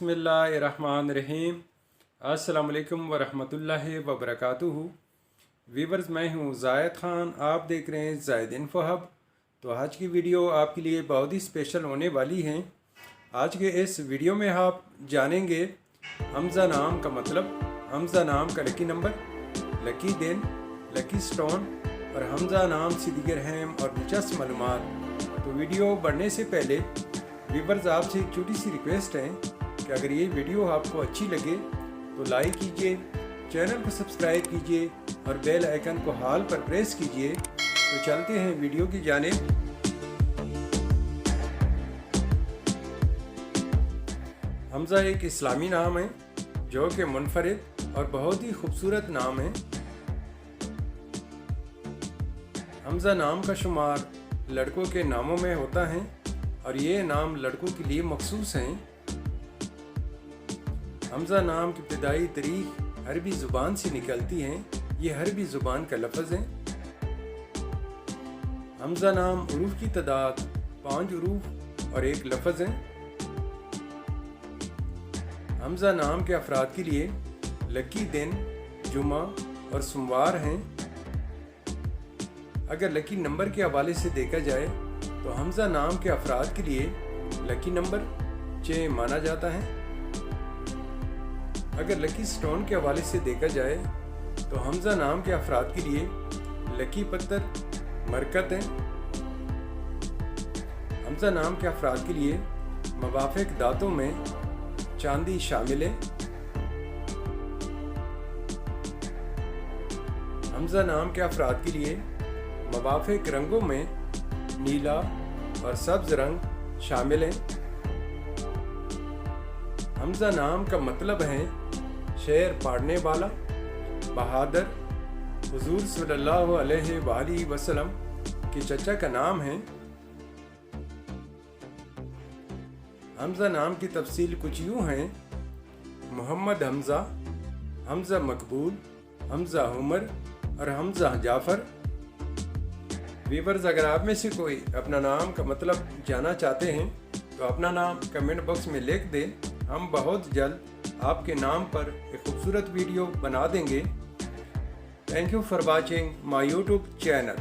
बिस्मिल्लाहिर्रहमानिर्रहीम। अस्सलामुअलैकुम वरहमतुल्लाहि वबरकातुहू। वीवर्स, मैं हूँ ज़ायद ख़ान, आप देख रहे हैं ज़ायद इन्फो हब। तो आज की वीडियो आपके लिए बहुत ही स्पेशल होने वाली है। आज के इस वीडियो में आप जानेंगे हमज़ा नाम का मतलब, हमज़ा नाम का लकी नंबर, लकी दिन, लकी स्टोन और हमज़ा नाम से दीगर अहम और दिलचस्प मालूमात। तो वीडियो बढ़ने से पहले वीवर्स, आपसे एक छोटी सी रिक्वेस्ट है कि अगर ये वीडियो आपको अच्छी लगे तो लाइक कीजिए, चैनल को सब्सक्राइब कीजिए और बेल आइकन को हाल पर प्रेस कीजिए। तो चलते हैं वीडियो की जानिब। हमज़ा एक इस्लामी नाम है जो कि मुनफरिद और बहुत ही खूबसूरत नाम है। हमज़ा नाम का शुमार लड़कों के नामों में होता है और ये नाम लड़कों के लिए मखसूस हैं। हमज़ा नाम की इब्तिदाई तारीख अरबी ज़ुबान से निकलती हैं। ये अरबी ज़ुबान का लफ्ज़ है। हमज़ा नाम उरूफ की तादाद 5 उरूफ और एक लफ्ज़ है। हमज़ा नाम के अफराद के लिए लकी दिन जुमा और सोमवार हैं। अगर लकी नंबर के हवाले से देखा जाए तो हमज़ा नाम के अफराद के लिए लकी नंबर 6 माना जाता है। अगर लकी स्टोन के हवाले से देखा जाए तो हमज़ा नाम के अफराद के लिए लकी पत्थर मरकत है। हमज़ा नाम के अफराद के लिए मवाफ़िक दांतों में चांदी शामिल है। हमज़ा नाम के अफराद के लिए मवाफ़िक रंगों में नीला और सब्ज़ रंग शामिल हैं। हमज़ा नाम का मतलब है शेर पाड़ने वाला, बहादुर। हुज़ूर सल्लल्लाहु अलैहि वसल्लम के चचा का नाम है। हमज़ा नाम की तफसील कुछ यूँ हैं: मोहम्मद हमज़ा, हमज़ा मकबूल, हमज़ा उमर और हमज़ा जाफ़र। वीवर्स, अगर आप में से कोई अपना नाम का मतलब जानना चाहते हैं तो अपना नाम कमेंट बॉक्स में लिख दें। हम बहुत जल्द आपके नाम पर एक खूबसूरत वीडियो बना देंगे। Thank you for watching my YouTube channel.